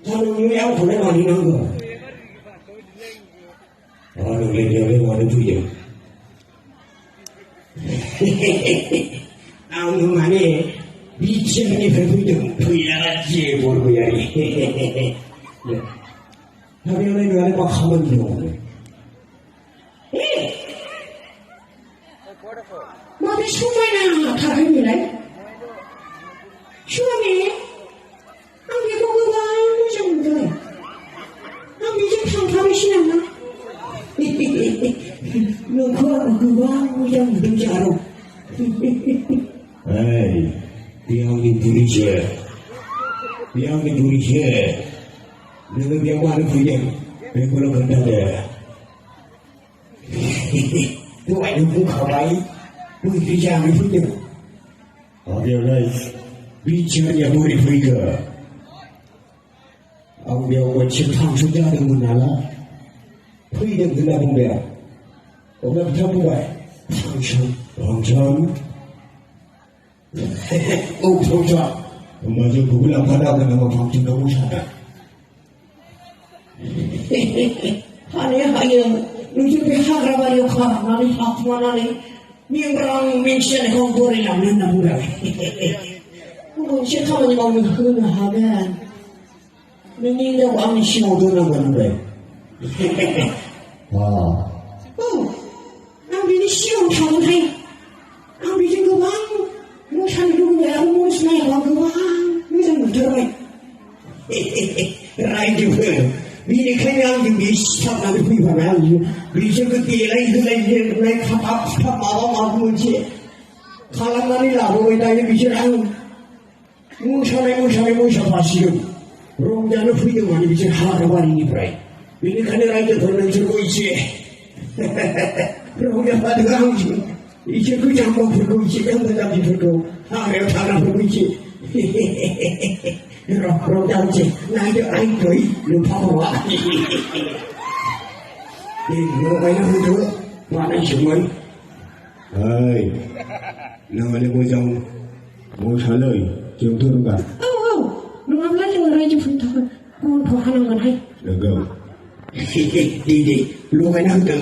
Sao như áo của nó đi nữa rồi. Đừng lên ngồi đến thui giờ. Áo nhưng mà nè, bị chân như phải thui giờ, thui là gì bộ rồi vậy. Sao bây giờ này có không ăn gì không? Mà cái số này là thằng cái gì đấy? Số này, anh biết có cái gì không vậy? Anh biết cái thằng thằng gì nào mà? Nó có cái gì không được chả đâu. Hey, tiếng đi turi che, tiếng đi turi che. Nếu tiếng qua được thì em có làm gì đấy? Tôi vậy nó cũng khó đấy. Tôi đi ra mới thấy được. Ở điều này, vì chưa nhà tôi đi thuê cửa. Ông điều mà chiến thắng xuất ra được một nào đó. Thuê được từ là vùng bèo. Ông đã thăm như vậy. Thằng chân. Ông thằng chân. Mà giờ cũng làm khá đau là một phòng chân đâu có sao. Hanya lucu pihak rabai yukha nari hatma nari mierang mention hong bori lam nana budak. Mention kamu ni mau menghina hagan. Menyin dah ang siapa tu nak buat? Oh, ang bini siapa tahu hai? Ang bini gawang, musan dulu ya, musnah yang gawang, musan berderai. Right juga. Vì cái nhau những bị sắp là bị phá nào vì cho cái tiền lấy khắp máu muốn chết khá lắm nó đi làm rồi đây bị chết ăn mua sao phá xíu rồi ra nó phi được mà bị chết hả nó vào đi vậy vì cái này lại cho thôi nó chưa có chết rồi ra phá được ăn chứ ý chứ cứ chẳng có phải có chết không thể làm gì phải đâu hả nếu thằng nào phải có chết rồi chào chị nay cho anh cưới đừng phong hóa thì nó bay nó hư thưa và anh xử mấy ơi nào mà lên ngôi dòng ngôi trả lời trường thương cả nó làm lấy lời cho phương thôi con khóa năng còn hay được không đi luôn bay nó hư thưa